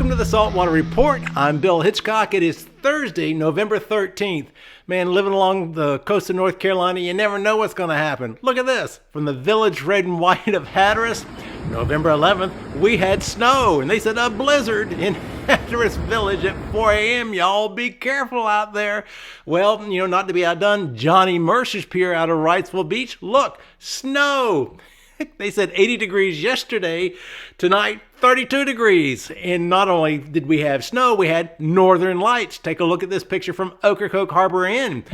Welcome to the Saltwater Report. I'm Bill Hitchcock. It is Thursday, November 13th. Man, living along the coast of North Carolina, you never know what's going to happen. Look at this. From the village red and white of Hatteras, November 11th, we had snow. And they said a blizzard in Hatteras Village at 4 a.m. Y'all be careful out there. Well, not to be outdone, Johnny Mercer's Pier out of Wrightsville Beach. Look, snow. They said 80 degrees yesterday. Tonight, 32 degrees. And not only did we have snow, we had northern lights. Take a look at this picture from Ocracoke Harbor Inn.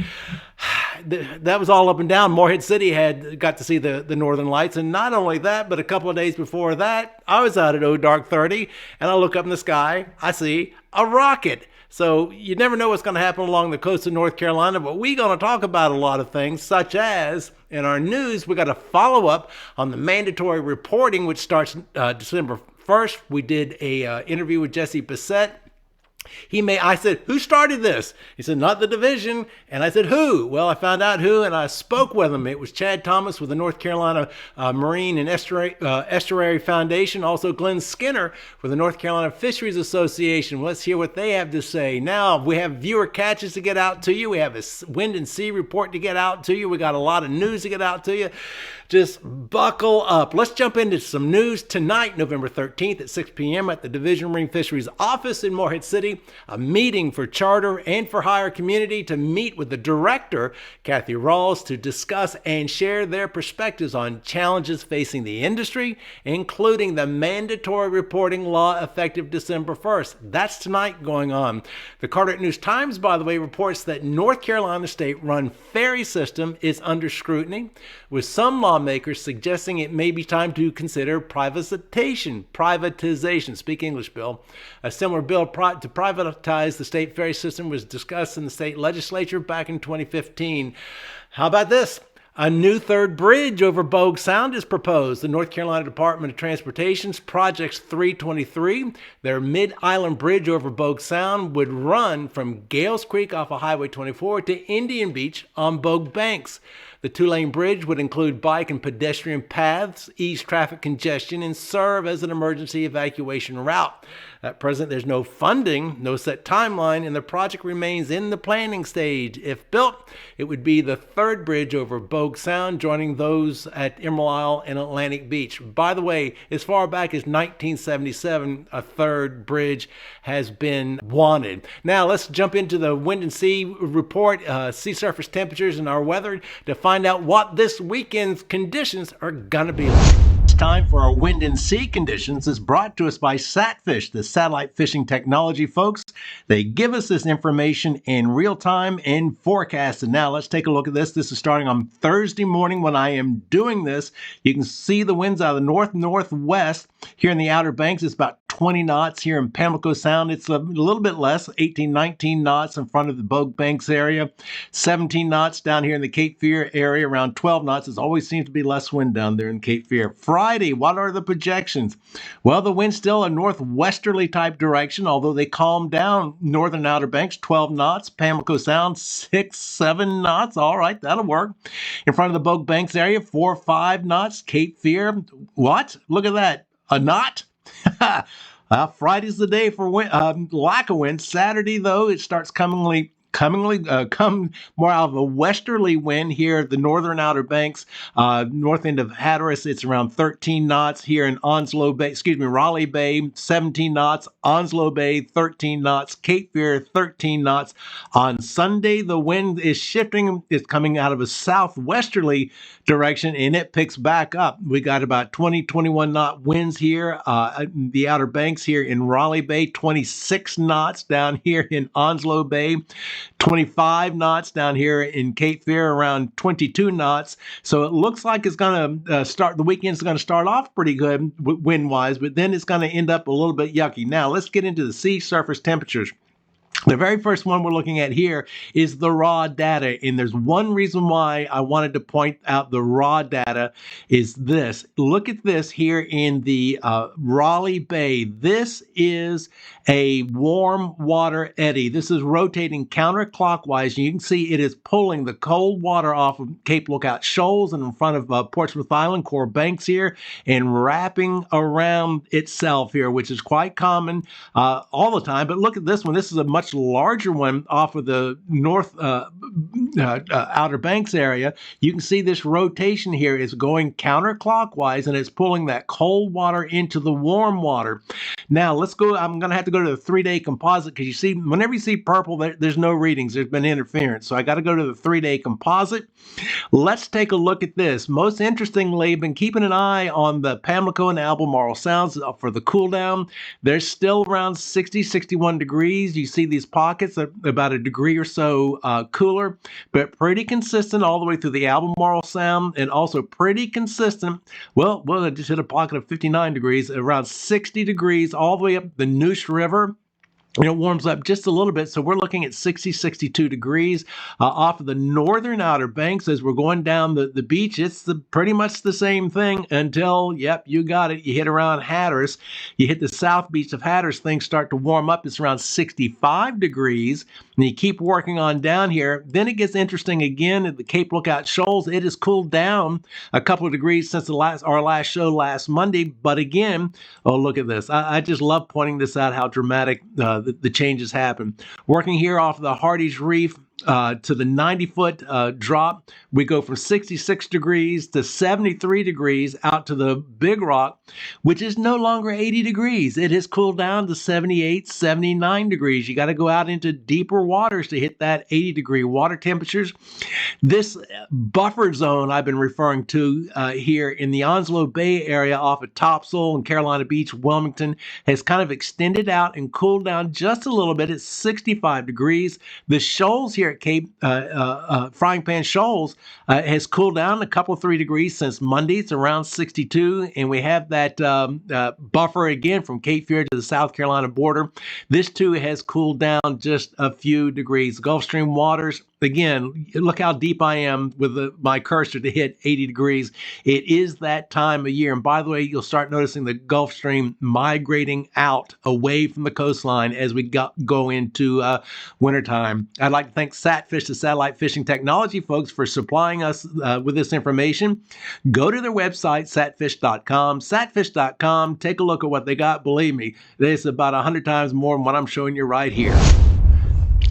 That was all up and down. Morehead City had got to see the northern lights. And not only that, but a couple of days before that, I was out at Dark 30, and I look up in the sky, I see a rocket. So you never know what's going to happen along the coast of North Carolina, but we're going to talk about a lot of things, such as in our news, we got a follow-up on the mandatory reporting, which starts December 1st. We did a interview with Jesse Bissett. I said, who started this? He said, not the division. And I said, who? Well, I found out who, and I spoke with him. It was Chad Thomas with the North Carolina Marine and Estuary Foundation. Also Glenn Skinner with the North Carolina Fisheries Association. Let's hear what they have to say. Now, we have viewer catches to get out to you. We have a wind and sea report to get out to you. We got a lot of news to get out to you. Just buckle up. Let's jump into some news tonight, November 13th at 6 p.m. at the Division Marine Fisheries office in Morehead City. A meeting for charter and for hire community to meet with the director, Kathy Rawls, to discuss and share their perspectives on challenges facing the industry, including the mandatory reporting law effective December 1st. That's tonight going on. The Carteret News-Times, by the way, reports that North Carolina state-run ferry system is under scrutiny, with some lawmakers suggesting it may be time to consider privatization. Speak English, Bill. A similar bill to privatize the state ferry system was discussed in the state legislature back in 2015. How about this? A new third bridge over Bogue Sound is proposed. The North Carolina Department of Transportation's Projects 323, their mid-island bridge over Bogue Sound, would run from Gales Creek off of Highway 24 to Indian Beach on Bogue Banks. The two-lane bridge would include bike and pedestrian paths, ease traffic congestion, and serve as an emergency evacuation route. At present, there's no funding, no set timeline, and the project remains in the planning stage. If built, it would be the third bridge over Bogue Sound, joining those at Emerald Isle and Atlantic Beach. By the way, as far back as 1977, a third bridge has been wanted. Now, let's jump into the wind and sea report, sea surface temperatures and our weather to find out what this weekend's conditions are going to be like. It's time for our wind and sea conditions. It's brought to us by Satfish, the satellite fishing technology folks. They give us this information in real time and forecast. And now let's take a look at this. This is starting on Thursday morning when I am doing this. You can see the winds out of the north-northwest. Here in the Outer Banks, it's about 20 knots. Here in Pamlico Sound, it's a little bit less, 18, 19 knots in front of the Bogue Banks area. 17 knots down here in the Cape Fear area, around 12 knots. It always seems to be less wind down there in Cape Fear. Friday, what are the projections? Well, the wind's still a northwesterly type direction, although they calm down. Northern Outer Banks, 12 knots. Pamlico Sound, 6, 7 knots. All right, that'll work. In front of the Bogue Banks area, 4, 5 knots. Cape Fear, what? Look at that. A knot? Friday's the day for lack of wind. Saturday, though, it starts come more out of a westerly wind here at the northern Outer Banks, north end of Hatteras. It's around 13 knots here in Raleigh Bay, 17 knots, Onslow Bay, 13 knots, Cape Fear, 13 knots. On Sunday, the wind is shifting. It's coming out of a southwesterly direction, and it picks back up. We got about 20, 21 knot winds here, the Outer Banks here in Raleigh Bay, 26 knots down here in Onslow Bay, 25 knots down here in Cape Fear, around 22 knots. So it looks like it's going to the weekend's going to start off pretty good wind-wise, but then it's going to end up a little bit yucky. Now, let's get into the sea surface temperatures. The very first one we're looking at here is the raw data, and there's one reason why I wanted to point out the raw data is this. Look at this here in the Raleigh Bay. This is a warm water eddy. This is rotating counterclockwise, and you can see it is pulling the cold water off of Cape Lookout Shoals and in front of Portsmouth Island, Core Banks here, and wrapping around itself here, which is quite common all the time. But look at this one. This is a much larger one off of the north Outer Banks area. You can see this rotation here is going counterclockwise, and it's pulling that cold water into the warm water. Now let's go. I'm going to have to go to the 3-day composite, because you see, whenever you see purple, there's no readings. There's been interference. So I got to go to the 3-day composite. Let's take a look at this. Most interestingly, I've been keeping an eye on the Pamlico and Albemarle Sounds for the cool down. They're still around 60, 61 degrees. You see these pockets about a degree or so cooler, but pretty consistent all the way through the Albemarle Sound, and also pretty consistent. Well, I just hit a pocket of 59 degrees, around 60 degrees all the way up the Neuse River. It warms up just a little bit, so we're looking at 60, 62 degrees off of the northern Outer Banks as we're going down the beach. It's pretty much the same thing until, yep, you got it. You hit around Hatteras. You hit the south beach of Hatteras, things start to warm up. It's around 65 degrees, and you keep working on down here. Then it gets interesting again at the Cape Lookout Shoals. It has cooled down a couple of degrees since our last show last Monday, but again, oh, look at this. I just love pointing this out, how dramatic the changes happen. Working here off the Hardy's Reef to the 90-foot drop, we go from 66 degrees to 73 degrees out to the Big Rock, which is no longer 80 degrees. It has cooled down to 78, 79 degrees. You got to go out into deeper waters to hit that 80-degree water temperatures. This buffer zone I've been referring to here in the Onslow Bay area off of Topsail and Carolina Beach, Wilmington, has kind of extended out and cooled down just a little bit at 65 degrees. The shoals here at Cape Frying Pan Shoals has cooled down a couple 3 degrees since Monday. It's around 62, and we have that buffer again from Cape Fear to the South Carolina border. This too has cooled down just a few degrees. Gulf Stream waters, again, look how deep I am with my cursor to hit 80 degrees. It is that time of year. And by the way, you'll start noticing the Gulf Stream migrating out away from the coastline as we go into wintertime. I'd like to thank Satfish, the satellite fishing technology folks, for supplying us with this information. Go to their website, satfish.com. Satfish.com, take a look at what they got. Believe me, it's about 100 times more than what I'm showing you right here.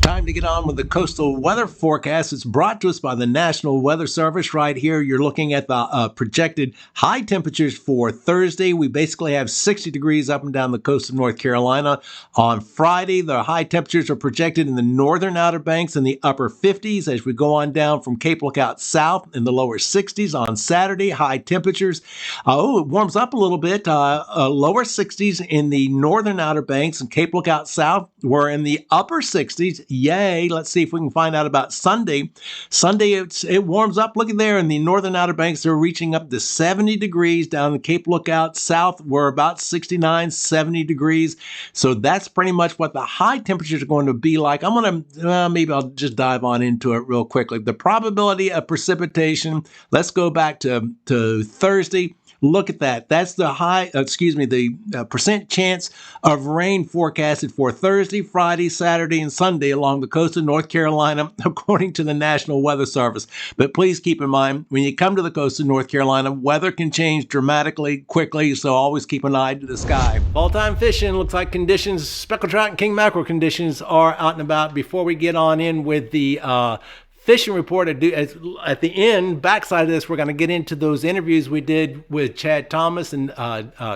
Time to get on with the coastal weather forecast. It's brought to us by the National Weather Service. Right here, you're looking at the projected high temperatures for Thursday. We basically have 60 degrees up and down the coast of North Carolina. On Friday, the high temperatures are projected in the northern Outer Banks in the upper 50s as we go on down from Cape Lookout south in the lower 60s. On Saturday, high temperatures. It warms up a little bit. Lower 60s in the northern Outer Banks and Cape Lookout south. We're in the upper 60s. Yay. Let's see if we can find out about Sunday. Sunday, it warms up. Look at there in the northern Outer Banks. They're reaching up to 70 degrees. Down the Cape Lookout south, we're about 69, 70 degrees. So that's pretty much what the high temperatures are going to be like. I'm going to, maybe I'll just dive on into it real quickly. The probability of precipitation, let's go back to Thursday. Look at that. That's the percent chance of rain forecasted for Thursday, Friday, Saturday, and Sunday along the coast of North Carolina, according to the National Weather Service. But please keep in mind, when you come to the coast of North Carolina, weather can change dramatically, quickly, so always keep an eye to the sky. Fall-time fishing looks like conditions, speckled trout and king mackerel conditions are out and about. Before we get on in with the fishing report, at the end, backside of this, we're going to get into those interviews we did with Chad Thomas and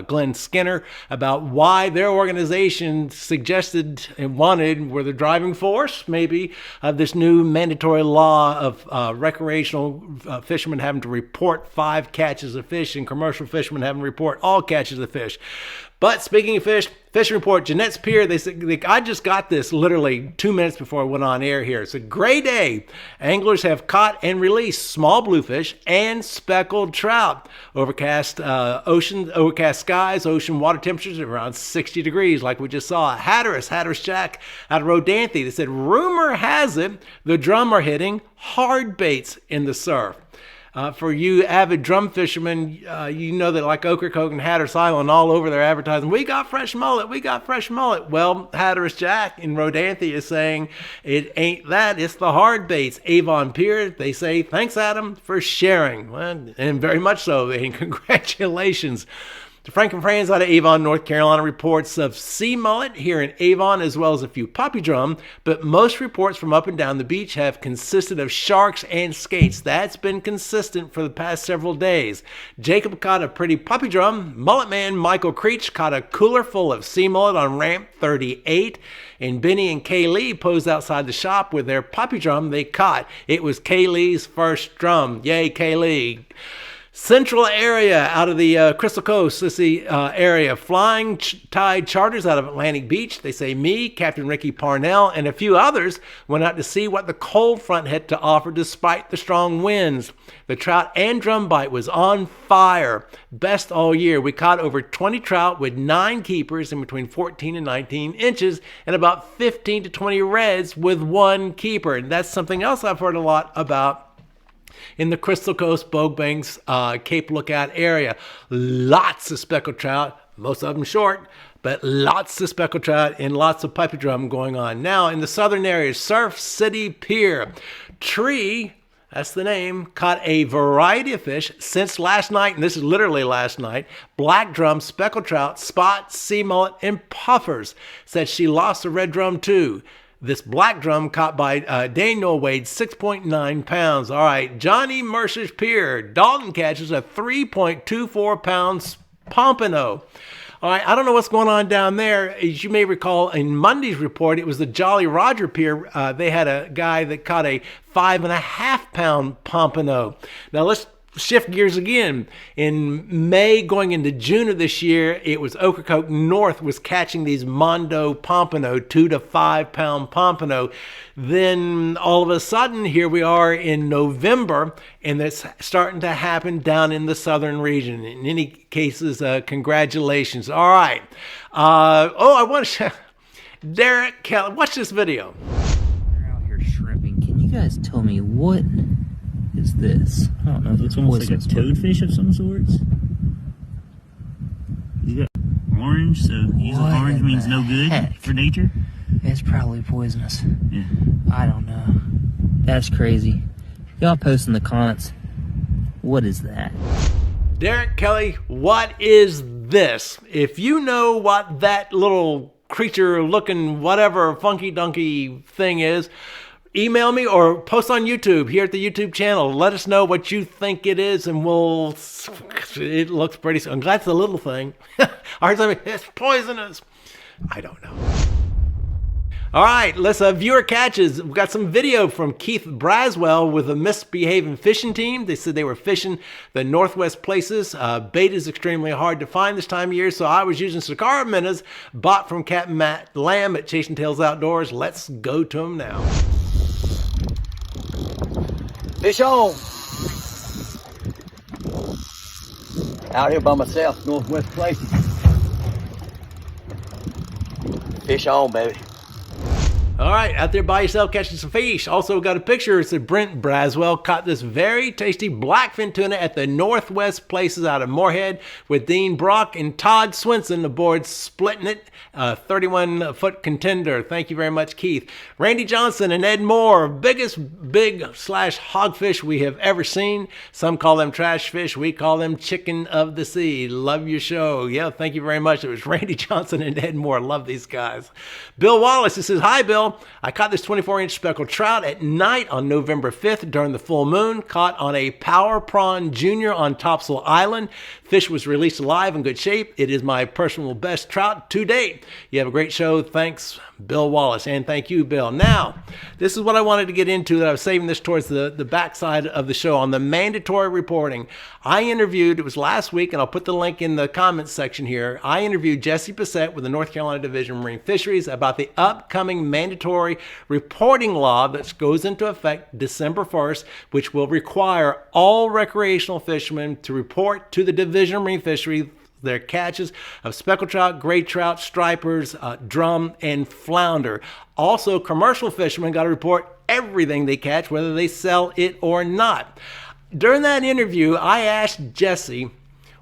Glenn Skinner about why their organization suggested and wanted, were the driving force, maybe, of this new mandatory law of recreational fishermen having to report 5 catches of fish and commercial fishermen having to report all catches of fish. But speaking of fish, fishing report, Jeanette's Pier, they said, I just got this literally 2 minutes before I went on air here. It's a great day. Anglers have caught and released small bluefish and speckled trout. Overcast skies, ocean water temperatures around 60 degrees, like we just saw. Hatteras Jack out of Rodanthe, they said, rumor has it the drum are hitting hard baits in the surf. For you avid drum fishermen, you know that like Ocracoke and Hatteras Island, all over their advertising, we got fresh mullet, we got fresh mullet. Well, Hatteras Jack in Rodanthe is saying it ain't that, it's the hard baits. Avon Pier, they say, thanks Adam for sharing. Well, and very much so, and congratulations. Frank and Franz out of Avon, North Carolina reports of sea mullet here in Avon, as well as a few puppy drum, but most reports from up and down the beach have consisted of sharks and skates. That's been consistent for the past several days. Jacob caught a pretty puppy drum. Mullet man Michael Creech caught a cooler full of sea mullet on ramp 38. And Benny and Kaylee posed outside the shop with their puppy drum they caught. It was Kaylee's first drum. Yay, Kaylee. Central area out of the Crystal Coast, this is the area. Flying Tide charters out of Atlantic Beach. They say me, Captain Ricky Parnell, and a few others went out to see what the cold front had to offer despite the strong winds. The trout and drum bite was on fire. Best all year. We caught over 20 trout with 9 keepers in between 14 and 19 inches and about 15 to 20 reds with 1 keeper. And that's something else I've heard a lot about in the Crystal Coast, Bogue Banks, Cape Lookout area. Lots of speckled trout, most of them short, but lots of speckled trout and lots of puppy drum going on. Now, in the southern area, Surf City Pier. Tree, that's the name, caught a variety of fish since last night, and this is literally last night. Black drum, speckled trout, spot, sea mullet, and puffers. Said she lost a red drum too. This black drum caught by Daniel weighed 6.9 pounds. All right, Johnny Mercer's Pier. Dalton catches a 3.24 pounds pompano. All right, I don't know what's going on down there. As you may recall, in Monday's report, it was the Jolly Roger Pier. They had a guy that caught a 5.5 pound pompano. Now let's shift gears again. In May going into June of this year, it was Ocracoke North was catching these Mondo pompano, 2 to 5 pound pompano. Then all of a sudden, here we are in November, and it's starting to happen down in the southern region. In any cases, congratulations. All right. I want to show Derek Kelly. Watch this video. They're out here shrimping. Can you guys tell me what is this? I don't know. It looks almost like a toadfish of some sorts. You got orange, so using orange means no good for nature. It's probably poisonous. Yeah. I don't know. That's crazy. Y'all post in the comments. What is that? Derek Kelly, what is this? If you know what that little creature looking whatever funky dunky thing is, email me or post on YouTube here at the YouTube channel. Let us know what you think it is, and it looks pretty. I'm glad it's a little thing. I heard something, it's poisonous. I don't know. All right, let's viewer catches. We've got some video from Keith Braswell with a misbehaving fishing team. They said they were fishing the Northwest places. Bait is extremely hard to find this time of year, so I was using Sakara minnows bought from Captain Matt Lamb at Chasing Tails Outdoors. Let's go to them now. Fish on! Out here by myself, Northwest places. Fish on, baby. All right, out there by yourself catching some fish. Also got a picture. It's Brent Braswell caught this very tasty blackfin tuna at the Northwest Places out of Moorhead with Dean Brock and Todd Swenson aboard splitting it. 31-foot contender. Thank you very much, Keith. Randy Johnson and Ed Moore, biggest big/hogfish we have ever seen. Some call them trash fish. We call them chicken of the sea. Love your show. Yeah, thank you very much. It was Randy Johnson and Ed Moore. Love these guys. Bill Wallace, he says, hi, Bill. I caught this 24-inch speckled trout at night on November 5th during the full moon. Caught on a Power Prawn Junior on Topsail Island. Fish was released alive in good shape. It is my personal best trout to date. You have a great show. Thanks, Bill Wallace. And thank you, Bill. Now, this is what I wanted to get into that I was saving this towards the backside of the show on the mandatory reporting. I interviewed, it was last week, and I'll put the link in the comments section here. I interviewed Jesse Bissett with the North Carolina Division of Marine Fisheries about the upcoming mandatory reporting law that goes into effect December 1st, which will require all recreational fishermen to report to the Division of Marine Fisheries their catches of speckled trout, gray trout, stripers, drum, and flounder. Also, commercial fishermen got to report everything they catch, whether they sell it or not. During that interview, I asked Jesse,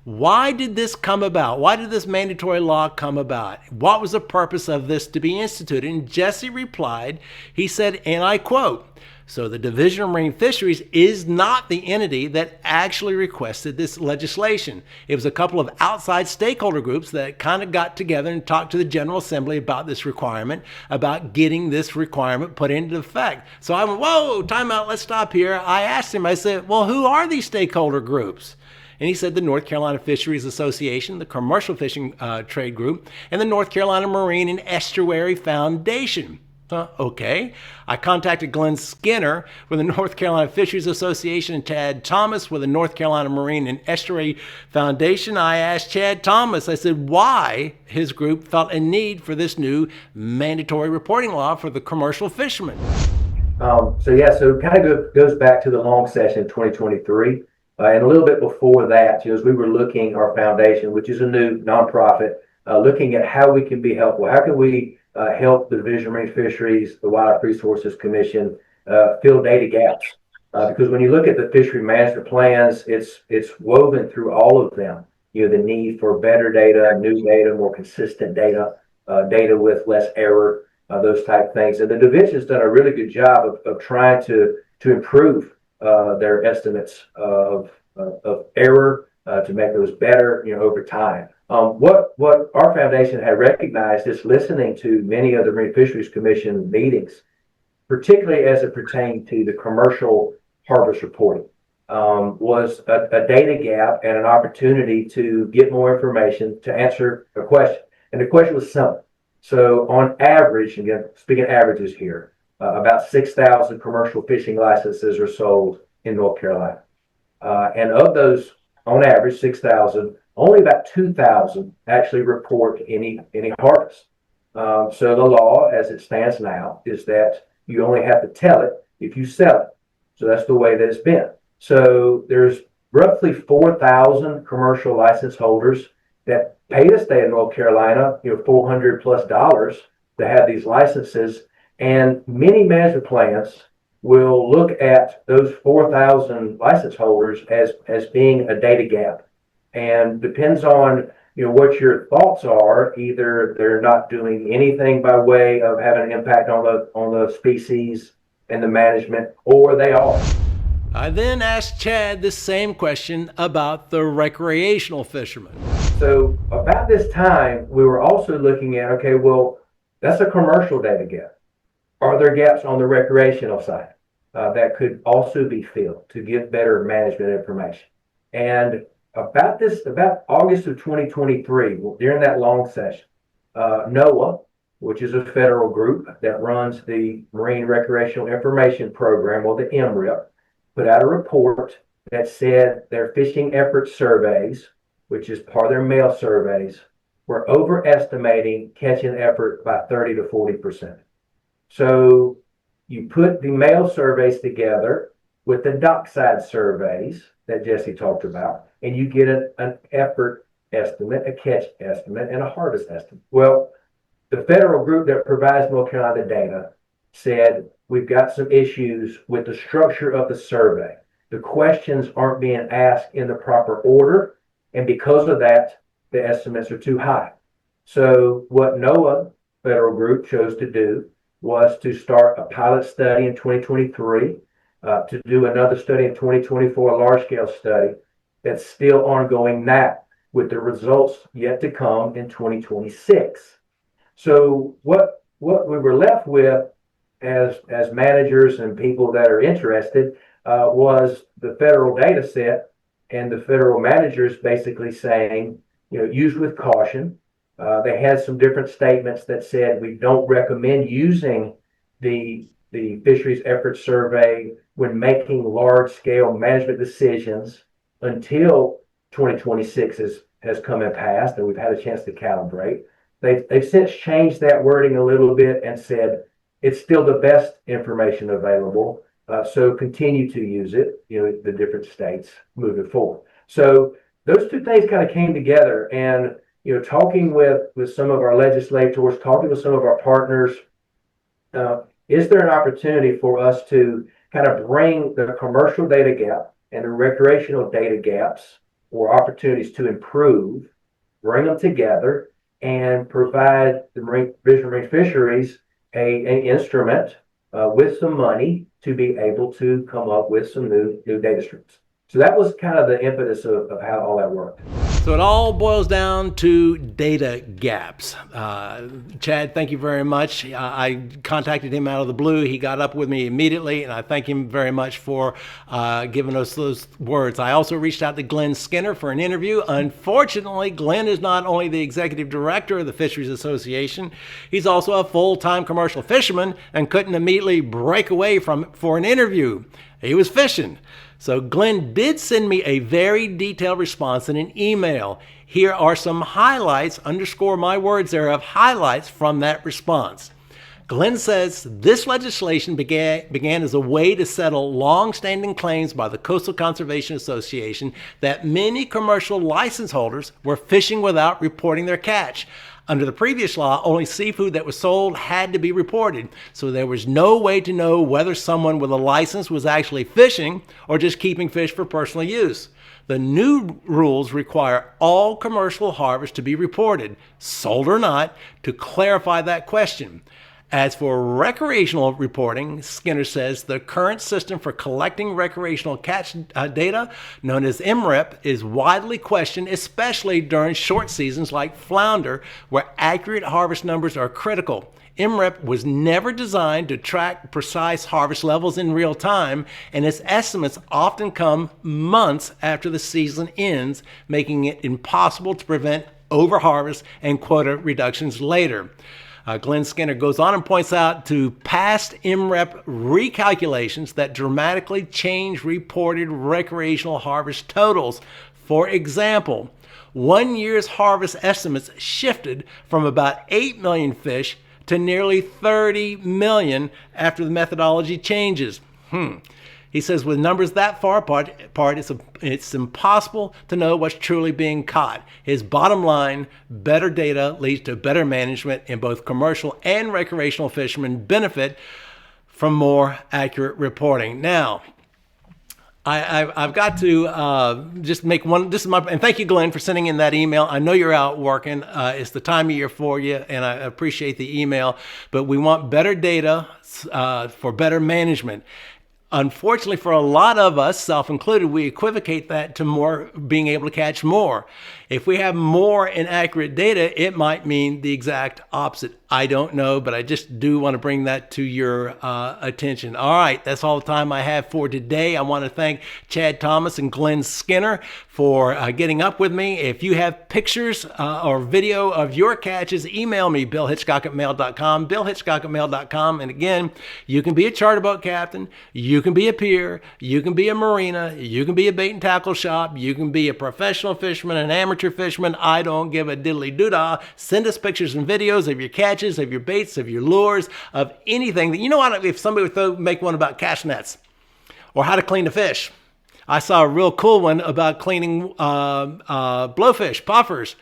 why did this come about? Why did this mandatory law come about? What was the purpose of this to be instituted? And Jesse replied, he said, and I quote, "So the Division of Marine Fisheries is not the entity that actually requested this legislation. It was a couple of outside stakeholder groups that kind of got together and talked to the General Assembly about this requirement, about getting this requirement put into effect." So I went, whoa, time out, let's stop here. I asked him, I said, well, who are these stakeholder groups? And he said the North Carolina Fisheries Association, the Commercial Fishing Trade Group, and the North Carolina Marine and Estuary Foundation. Okay. I contacted Glenn Skinner with the North Carolina Fisheries Association and Chad Thomas with the North Carolina Marine and Estuary Foundation. I asked Chad Thomas, I said, why his group felt a need for this new mandatory reporting law for the commercial fishermen. So it kind of goes back to the long session in 2023. And a little bit before that, as we were looking our foundation, which is a new nonprofit, looking at how we can be helpful. How can we help the Division of Marine Fisheries, the Wildlife Resources Commission, fill data gaps? Because when you look at the fishery management plans, it's woven through all of them. The need for better data, new data, more consistent data, data with less error, those type things. And the division's done a really good job of trying to improve their estimates of error to make those better, over time. What our foundation had recognized is listening to many of the Marine Fisheries Commission meetings, particularly as it pertained to the commercial harvest reporting, was a data gap and an opportunity to get more information to answer a question. And the question was simple. So on average, again, speaking averages here, about 6,000 commercial fishing licenses are sold in North Carolina. And of those, on average, 6,000, only about 2,000 actually report any harvest. So the law, as it stands now, is that you only have to tell it if you sell it. So that's the way that it's been. So there's roughly 4,000 commercial license holders that pay the state of North Carolina, $400+ to have these licenses. And many management plans will look at those 4,000 license holders as being a data gap. And depends on what your thoughts are. Either they're not doing anything by way of having an impact on the species and the management, or they are. I then asked Chad the same question about the recreational fishermen. So about this time, we were also looking at, okay, well, that's a commercial data gap. Are there gaps on the recreational side that could also be filled to give better management information? And about August of 2023, during that long session, NOAA, which is a federal group that runs the Marine Recreational Information Program, or the MRIP, put out a report that said their fishing effort surveys, which is part of their male surveys, were overestimating catching effort by 30 to 40%. So you put the male surveys together with the dockside surveys that Jesse talked about, and you get an effort estimate, a catch estimate, and a harvest estimate. Well, the federal group that provides North Carolina data said we've got some issues with the structure of the survey. The questions aren't being asked in the proper order, and because of that, the estimates are too high. So what NOAA federal group chose to do was to start a pilot study in 2023, to do another study in 2024, a large-scale study that's still ongoing now, with the results yet to come in 2026. So what we were left with as managers and people that are interested was the federal data set and the federal managers basically saying, use with caution. They had some different statements that said we don't recommend using the fisheries effort survey when making large-scale management decisions until 2026 has come and passed and we've had a chance to calibrate. They've since changed that wording a little bit and said it's still the best information available, so continue to use it, the different states moving forward. So those two things kind of came together, and talking with some of our legislators, talking with some of our partners, is there an opportunity for us to kind of bring the commercial data gap and the recreational data gaps or opportunities to improve, bring them together, and provide the Marine Fisheries an instrument with some money to be able to come up with some new data streams. So that was kind of the impetus of how all that worked. So it all boils down to data gaps. Chad, thank you very much. I contacted him out of the blue. He got up with me immediately, and I thank him very much for giving us those words. I also reached out to Glenn Skinner for an interview. Unfortunately, Glenn is not only the executive director of the Fisheries Association, he's also a full-time commercial fisherman and couldn't immediately break away for an interview. He was fishing. So Glenn did send me a very detailed response in an email. Here are some highlights, underscore my words there, of highlights from that response. Glenn says this legislation began as a way to settle long-standing claims by the Coastal Conservation Association that many commercial license holders were fishing without reporting their catch. Under the previous law, only seafood that was sold had to be reported, so there was no way to know whether someone with a license was actually fishing or just keeping fish for personal use. The new rules require all commercial harvests to be reported, sold or not, to clarify that question. As for recreational reporting, Skinner says the current system for collecting recreational catch data, known as MREP, is widely questioned, especially during short seasons like flounder, where accurate harvest numbers are critical. MREP was never designed to track precise harvest levels in real time, and its estimates often come months after the season ends, making it impossible to prevent overharvest and quota reductions later. Glenn Skinner goes on and points out to past MREP recalculations that dramatically change reported recreational harvest totals. For example, 1 year's harvest estimates shifted from about 8 million fish to nearly 30 million after the methodology changes. He says with numbers that far apart, it's impossible to know what's truly being caught. His bottom line, better data leads to better management, and both commercial and recreational fishermen benefit from more accurate reporting. Now, I've got to just make one. This is my, and thank you, Glenn, for sending in that email. I know you're out working. It's the time of year for you, and I appreciate the email. But we want better data for better management. Unfortunately, for a lot of us, self-included, we equivocate that to more being able to catch more. If we have more inaccurate data, it might mean the exact opposite. I don't know, but I just do want to bring that to your attention. All right, that's all the time I have for today. I want to thank Chad Thomas and Glenn Skinner for getting up with me. If you have pictures or video of your catches, email me, billhitchcock@mail.com, billhitchcock@mail.com. And again, you can be a charter boat captain, you can be a pier, you can be a marina, you can be a bait and tackle shop, you can be a professional fisherman, an amateur fisherman. I don't give a diddly doodah. Send us pictures and videos of your catches, of your baits, of your lures, of anything. You know what? If somebody would make one about cast nets or how to clean the fish. I saw a real cool one about cleaning blowfish, puffers.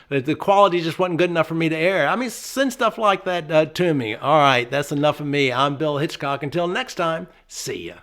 The quality just wasn't good enough for me to air. I mean, send stuff like that to me. All right, that's enough of me. I'm Bill Hitchcock. Until next time, see ya.